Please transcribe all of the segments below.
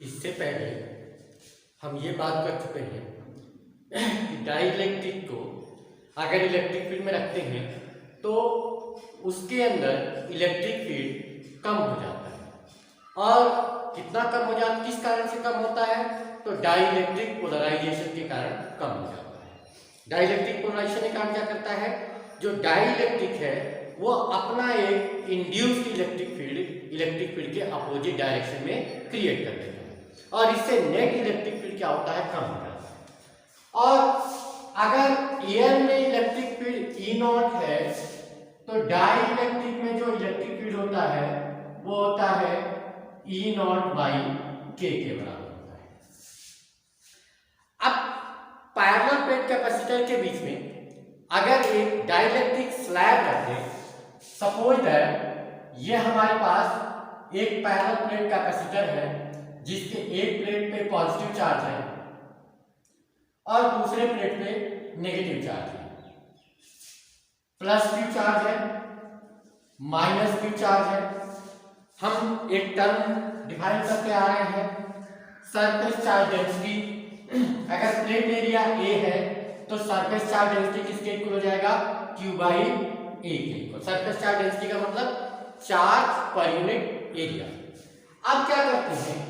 इससे पहले हम ये बात कर चुके हैं कि डाइलेक्ट्रिक को अगर इलेक्ट्रिक फील्ड में रखते हैं तो उसके अंदर इलेक्ट्रिक फील्ड कम हो जाता है। और कितना कम हो जाता, किस कारण से कम होता है? तो डाइलेक्ट्रिक पोलराइजेशन के कारण कम हो जाता है। डाइलेक्ट्रिक पोलराइजेशन के कारण क्या करता है? जो डाइलेक्ट्रिक है वो अपना एक इंड्यूस्ड इलेक्ट्रिक फील्ड के अपोजिट डायरेक्शन में क्रिएट कर देता है और इससे नेट इलेक्ट्रिक फील्ड क्या होता है? कम हो जाता है। और अगर एयर में इलेक्ट्रिक फील्ड ई नॉट है तो डाइलेक्ट्रिक में जो इलेक्ट्रिक फील्ड होता है वो होता है ई नॉट बाई के बराबर होता है। अब पैरेलल प्लेट कैपेसिटर के बीच में अगर एक डाइलेक्ट्रिक स्लैब रख दें, सपोज दैट ये हमारे पास एक पैरेलल प्लेट कैपेसिटर है जिसके एक प्लेट पे पॉजिटिव चार्ज है और दूसरे प्लेट पे नेगेटिव चार्ज है, प्लस क्यू चार्ज है, माइनस क्यू चार्ज है। हम एक टर्म डिफाइन करते आ रहे हैं सरफेस चार्ज डेंसिटी। अगर प्लेट एरिया ए है तो सरफेस चार्ज डेंसिटी किसके इक्वल हो जाएगा? क्यू बाई ए के इक्वल। सरफेस चार्ज डेंसिटी का मतलब चार्ज पर यूनिट एरिया। अब क्या करते हैं,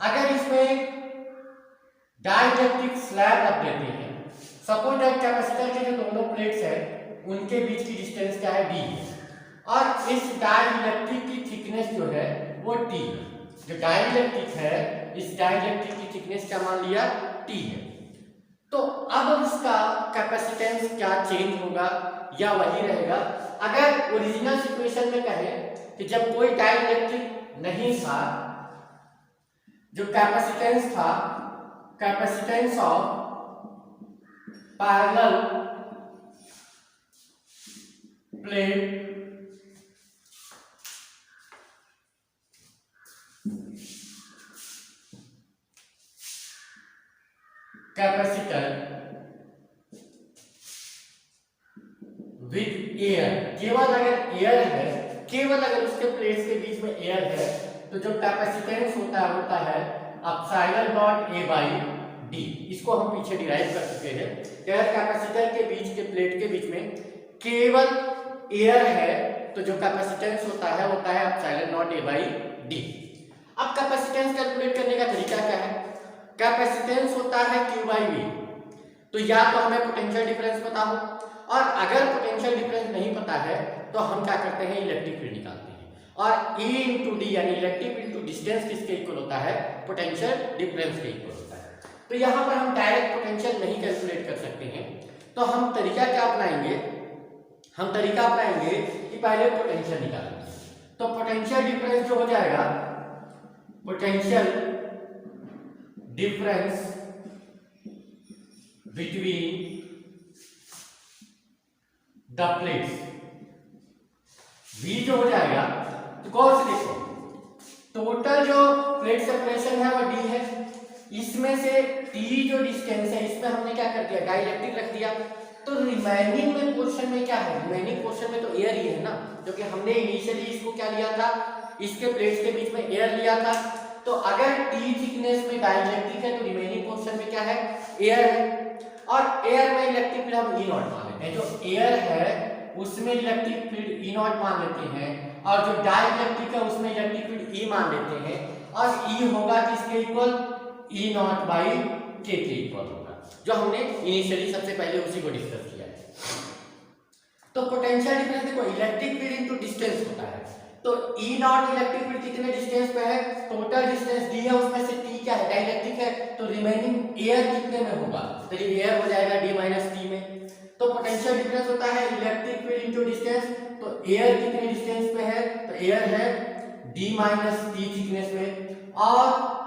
अगर इसमें डाइलेक्ट्रिक स्लैब रख देते हैं, सपोज दैट कैपेसिटर के जो दोनों प्लेट्स हैं उनके बीच की डिस्टेंस क्या है? डी है और इस डाइलेक्ट्रिक की थिकनेस जो है वो टी है। जो डाइलेक्ट्रिक है इस डाइलेक्ट्रिक की थिकनेस क्या मान लिया? टी है। तो अब इसका कैपेसिटेंस क्या चेंज होगा या वही रहेगा? अगर ओरिजिनल सिचुएशन में कहें कि जब कोई डाइलेक्ट्रिक नहीं था, जो कैपेसिटेंस था capacitance of parallel plate capacitor with air, केवल अगर एयर है, केवल अगर उसके प्लेट्स के बीच में एयर है तो जो कैपेसिटेंस होता है epsilon naught A by D. इसको हम पीछे डिराइव कर चुके हैं कि अगर कैपेसिटर के बीच के प्लेट के बीच में केवल एयर है तो जो कैपेसिटेंस होता है epsilon naught A by D. अब कैपेसिटेंस कैलकुलेट करने का तरीका क्या है? कैपेसिटेंस होता है क्यू बाई वी। तो या तो हमें पोटेंशियल डिफरेंस पता हो, और अगर पोटेंशियल डिफरेंस नहीं पता है तो हम क्या करते हैं? इलेक्ट्रिक फील्ड निकालते हैं। और E इंटू डी यानी इलेक्ट्रिक फील्ड टू डिस्टेंस किसके इक्वल होता है? पोटेंशियल डिफरेंस के इक्वल होता है। तो यहाँ पर हम डायरेक्ट पोटेंशियल नहीं कैलकुलेट कर सकते हैं, तो हम तरीका क्या अपनाएंगे? हम तरीका अपनाएंगे कि पहले पोटेंशियल निकालेंगे। तो पोटेंशियल डिफरेंस जो हो जाएगा, potential difference between the plates, V जो हो जाएगा, तो गौर से देखो टोटल जो प्लेट सेपरेशन है वो D है, इसमें से T जो डिस्टेंस है इसमें हमने क्या कर दिया? डाइलेक्ट्रिक रख दिया। तो रिमेनिंग में पोर्शन में क्या है? रिमेनिंग पोर्शन में तो एयर ही है ना, क्योंकि हमने इनिशियली इसको क्या लिया था? इसके प्लेट्स के बीच में एयर लिया था। तो अगर T थिकनेस में डाइलेक्ट्रिक है तो रिमेनिंग पोर्शन में क्या है? एयर है। और एयर में इलेक्ट्रिक फील्ड हम ई नॉट मान लेते हैं। जो एयर है उसमें इलेक्ट्रिक फील्ड ई नॉट मान लेते हैं और जो डाइलेक्ट्रिक है उसमें इलेक्ट्रिक फील्ड ई मान लेते हैं, और ई होगा किसके इक्वल? ई नॉट बाई के इक्वल होगा, जो हमने इनिशियली सबसे पहले उसी को डिस्कस किया है। तो पोटेंशियल डिफरेंस देखो, इलेक्ट्रिक फील्ड इनटू डिस्टेंस होता है। तो ई नॉट इलेक्ट्रिक फील्ड कितने डिस्टेंस पे है? टोटल डिस्टेंस डी है, उसमें से टी क्या है? डाइलेक्ट्रिक है। तो रिमेनिंग एयर कितने में होगा? तो ये एयर हो जाएगा डी माइनस टी में। तो पोटेंशियल डिफरेंस होता है इलेक्ट्रिक फील्ड इनटू डिस्टेंस। तो एयर कितने डिस्टेंस पे है? तो एयर है डी माइनस टी थिकनेस में, और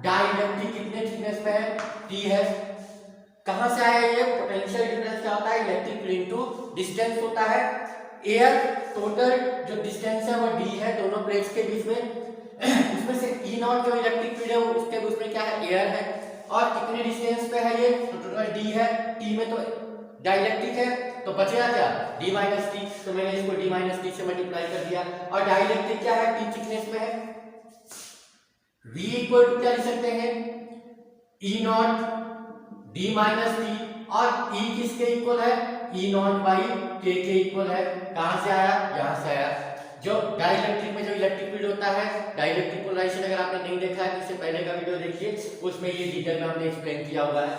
डाइलेक्ट्रिक कितने थिकनेस पे है? टी है। कहां से आया ये? पोटेंशियल डिफरेंस क्या होता है? इलेक्ट्रिक फील्ड इनटू डिस्टेंस होता है। एयर टोटल जो डिस्टेंस है वो डी है दोनों प्लेट्स के बीच में, उसमें से ई नॉट जो इलेक्ट्रिक फील्ड है वो उसके बीच में क्या है? एयर है। और कितने डिस्टेंस पे है ये? तो टोटल डी है, टी में तो डाइलेक्ट्रिक है, तो बचेगा क्या? D minus T. तो मैंने इसको डी माइनस टी से मल्टीप्लाई कर दिया। और डाइलेक्ट्रिक क्या है? टी थिकनेस में है। V इक्वल टू क्या लिख सकते हैं, E not D minus T, और E किसके इक्वल है, E नॉट बाई K के इक्वल है। कहां से आया, यहां से आया। जो डाइलेक्ट्रिक में जो इलेक्ट्रिक फील्ड होता है, डाइलेक्ट्रिक पोलराइजेशन अगर आपने नहीं देखा है तो इससे पहले का वीडियो देखिए, उसमें ये डिटेल में हमने एक्सप्लेन किया हुआ है।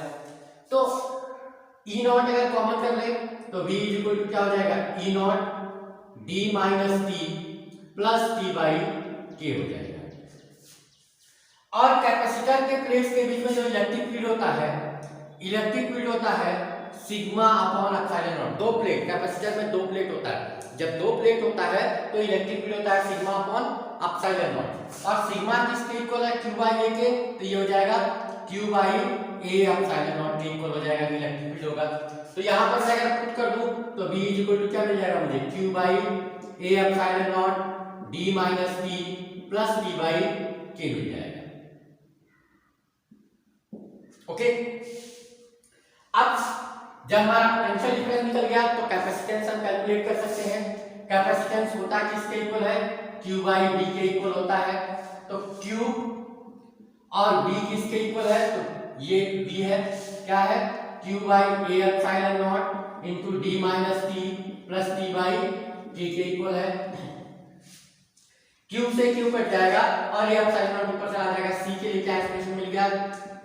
तो E नॉट अगर कॉमन कर ले तो V इक्वल टू क्या हो जाएगा, E not D minus T plus T by के हो जाएगा। और कैपेसिटर के प्लेट्स के बीच में जो इलेक्ट्रिक फील्ड होता है, इलेक्ट्रिक फील्ड होता है सिग्मा अपॉन एप्सिलॉन नॉट। दो प्लेट, कैपेसिटर में दो प्लेट होता है, जब दो प्लेट होता है तो इलेक्ट्रिक फील्ड होता है सिग्मा अपॉन एप्सिलॉन नॉट। और सिग्मा किसके इक्वल है, क्यू बाई ए के, तो ये हो जाएगा Q by A epsilon not के इक्वल हो जाएगा, इलेक्ट्रिक फील्ड होगा। तो यहां पर मैं अगर पुट कर दूं तो V इक्वल टू क्या मिल जाएगा मुझे, Q by A epsilon not D minus T plus T by के मिल जाएगा। ओके, अब जब हमारा पोटेंशियल डिफरेंस निकल गया तो कैपेसिटेंस हम कैलकुलेट कर सकते हैं। कैपेसिटेंस होता किसके इक्वल है, Q बाई B के इक्वल होता है। तो Q और B किसके इक्वल है, तो ये B है, क्या है, Q by A epsilon not into D minus T plus T by K के इक्वल है। Q से Q कट जाएगा और ये एप्सिलॉन नॉट ऊपर चला जाएगा, C के लिए क्या एक्सप्रेशन मिल गया,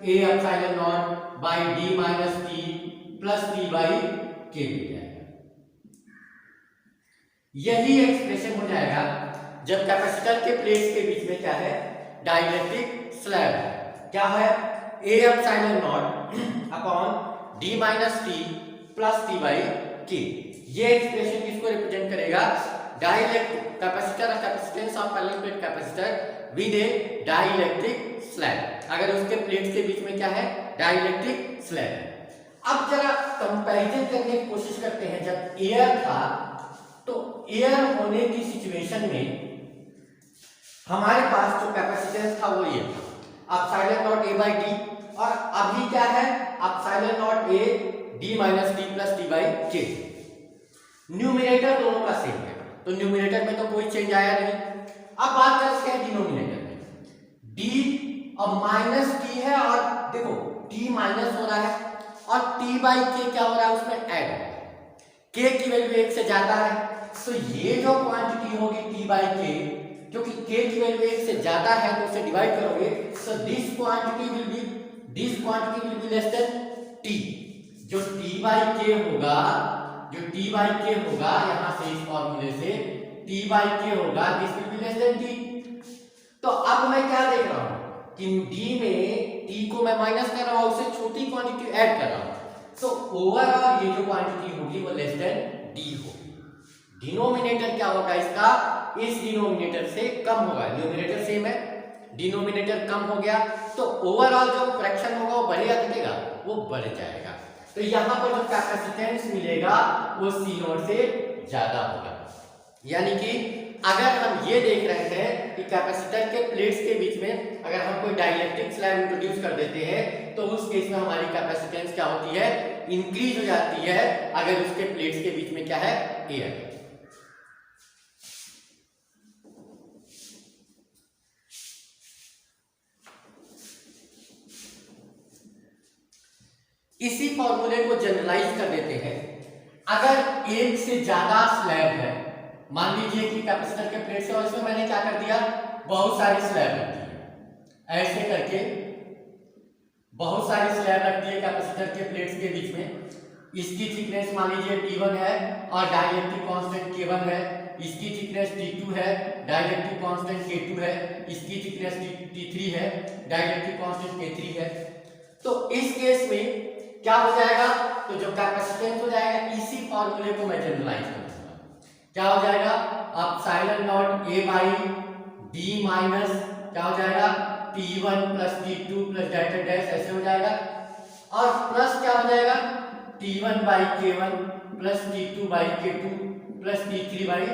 A epsilon not by D minus T plus T by के मिल जाएगा। यही एक्सप्रेशन हो जाएगा जब कैपेसिटर के प्लेट्स के बीच में क्या है, डाइलेक्ट्रिक स्लैब है। क्या है, A epsilon not upon D minus T plus T by के। ये एक्सप्रेशन किसको रिप्रेजेंट करेगा, डाइलेक्ट्रिक कैपेसिटर और capacitance of parallel plate capacitor with A dielectric slab. अगर उसके प्लेट्स के बीच में क्या है, डाइलेक्ट्रिक स्लैब। अब जरा कंपैरिजन करने की कोशिश करते हैं। जब एयर था तो एयर होने की सिचुएशन में हमारे पास जो कैपेसिटेंस था वो ये था epsilon naught A by D, और अभी क्या है, epsilon naught A D minus T plus T by के। न्यूमिनेटर दोनों का सेम है, तो न्यूमिनेटर में तो कोई चेंज आया नहीं। अब बात करते हैं डिनोमिनेटर में, डी और माइनस टी है, और देखो टी माइनस हो रहा है और टी बाई के क्या हो रहा है, उसमें ऐड हो रहा है। के की वैल्यू 1 से ज्यादा है, तो ये जो क्वांटिटी होगी टी बाई के, क्योंकि के की वैल्यू 1 से ज्यादा है तो उसे डिवाइड करोगे, तो this quantity will be less than T. जो टी बाई के होगा, जो टी बाई के होगा, यहां से इस फॉर्मूले से टी बाई के होगा, this will be less than T. तो अब मैं क्या देख रहा हूं कि डी में टी को मैं माइनस कर रहा हूं, उससे छोटी क्वांटिटी ऐड कर रहा हूं, तो ओवरऑल ये जो क्वांटिटी होगी वो लेस देन डी होगी। डिनोमिनेटर क्या होगा इसका, इस डिनोमिनेटर से कम होगा। न्यूमिनेटर सेम है, डिनोमिनेटर कम हो गया, तो ओवरऑल जो फ्रैक्शन होगा वो बढ़ेगा घटेगा, वो बढ़ जाएगा। तो यहां पर जो कैपेसिटेंस मिलेगा वो सी नॉट से ज्यादा होगा। यानी कि अगर हम ये देख रहे हैं कि कैपेसिटर के प्लेट्स के बीच में अगर हम कोई डाइलेक्ट्रिक स्लैब इंट्रोड्यूस कर देते हैं तो उस केस में हमारी कैपेसिटेंस क्या होती है, इंक्रीज हो जाती है, अगर उसके प्लेट्स के बीच में क्या है, एयर। इसी फॉर्मूले को जनरलाइज कर देते हैं। अगर एक से ज्यादा स्लैब है, मान लीजिए कि कैपेसिटर के प्लेट्स है और इसमें मैंने क्या कर दिया, बहुत सारी स्लैब रख दी, ऐसे करके बहुत सारी स्लैब रख दी कैपेसिटर के प्लेट्स के बीच में। इसकी थिकनेस मान लीजिए T1 है और डाइलेक्ट्रिक कांस्टेंट K1 है, इसकी थिकनेस T2 है, डाइलेक्ट्रिक कांस्टेंट K2 है, इसकी थिकनेस T3 है, डाइलेक्ट्रिक कांस्टेंट K3 है। तो इस केस में क्या हो जाएगा, तो जो कैपेसिटेंस हो जाएगा, इसी फॉर्मूले को मैं जनरलाइज करूंगा, क्या हो जाएगा, epsilon naught A by D minus क्या हो जाएगा, T1 plus T2 plus delta dash, ऐसे हो जाएगा, और प्लस क्या हो जाएगा, T1 by K1 plus T2 by K2 plus T3 by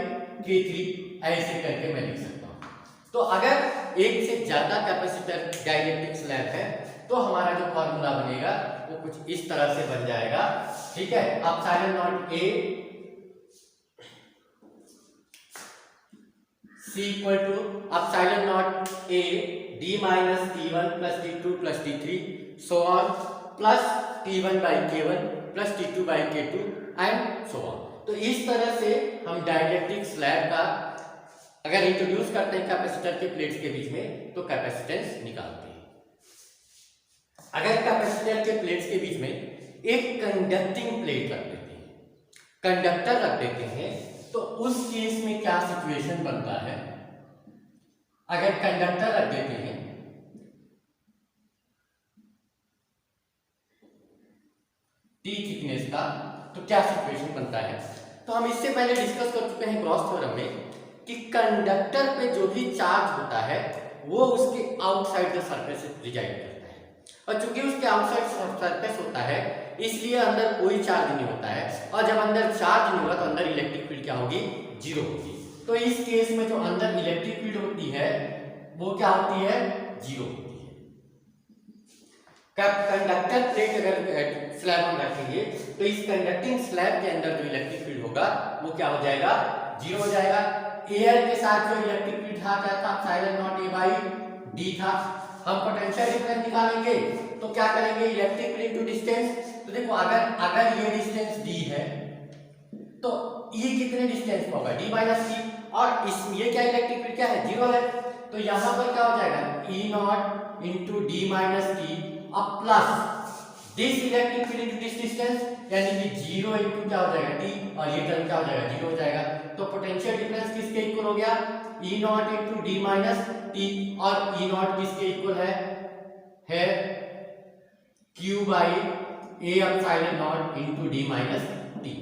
K3, ऐसे करके मैं लिख सकता हूं। तो अगर एक से ज्यादा कैपेसिटर डाइलेक्ट्रिक स्लैब है तो हमारा जो फॉर्मूला बनेगा वो कुछ इस तरह से बन जाएगा, ठीक है। Epsilon naught A C equal to epsilon naught A d minus T1 plus T2 plus T3 so on plus T1 by K1 plus T2 by K2 and so on. तो इस तरह से हम डाइलेक्ट्रिक स्लैब का अगर introduce करते हैं capacitor के प्लेट्स के बीच में तो कैपेसिटेंस निकालते हैं। अगर कैपेसिटर के प्लेट्स के बीच में एक कंडक्टिंग प्लेट रख देते हैं, कंडक्टर रख देते हैं, तो उस केस में क्या सिचुएशन बनता है? अगर कंडक्टर रख देते हैं T थिकनेस का तो क्या सिचुएशन बनता है? तो हम इससे पहले डिस्कस कर चुके हैं गॉस थ्योरम में कि कंडक्टर पे जो भी चार्ज होता है वो उसके आउटसाइड द सरफेस रिजाइड करता है, और चूंकि उसके आउटसाइड सरफेस होता है इसलिए अंदर कोई चार्ज नहीं होता है, और जब अंदर चार्ज नहीं होगा तो अंदर इलेक्ट्रिक फील्ड क्या होगी? जीरो होगी। तो इस केस में जो अंदर इलेक्ट्रिक फील्ड होती है वो क्या होती है? जीरो होती है। कंडक्टर प्लेट अगर स्लैब हम रखेंगे तो इस कंडक्टिंग स्लैब के अंदर जो इलेक्ट्रिक फील्ड होगा वो क्या हो जाएगा? जीरो हो जाएगा। एयर के साथ जो इलेक्ट्रिक फील्ड था क्या था? Epsilon naught A by D था। हम पोटेंशियल डिफरेंस निकालेंगे तो क्या करेंगे? Electric field into distance. तो देखो अगर ये डिस्टेंस D है तो ये कितने डिस्टेंस पर होगा? D माइनस C, और इस ये क्या इलेक्ट्रिक फील्ड क्या है? जीरो है। तो यहाँ पर क्या हो जाएगा? E not into D minus T अब plus this electric field into this distance, यानी कि जीरो इंटू क्या हो जाएगा? T, और ये टर्म क्या हो जाएगा? जीरो हो जाएगा। तो पोटेंशियल डिफरेंस किसके इक्वल हो गया? E not into D minus T, और E नॉट किसके इक्वल है Q by A epsilon not into D minus T।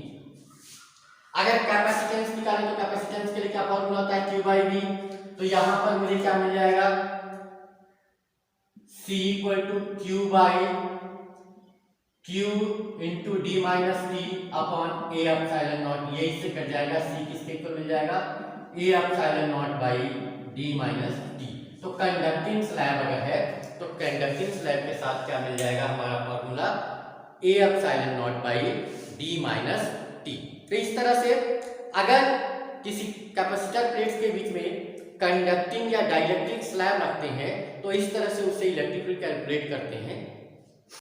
अगर कैपेसिटेंस निकालें तो कैपेसिटेंस के लिए क्या फॉर्मूला होता है? Q by V। तो यहां पर मुझे क्या मिल जाएगा? C equal to Q by Q into D minus T upon A epsilon naught. ये इससे कट जाएगा, C किसके इक्वल मिल जाएगा? A epsilon not by D minus T। तो कंडक्टिंग स्लैब अगर है तो कंडक्टिंग स्लैब के साथ क्या मिल जाएगा हमारा formula? A epsilon not by D minus T। तो इस तरह से अगर किसी कैपेसिटर प्लेट्स के बीच में कंडक्टिंग या डाइलेक्ट्रिक स्लैब रखते हैं तो इस तरह से उससे इलेक्ट्रिक फील्ड कैलकुलेट करते हैं।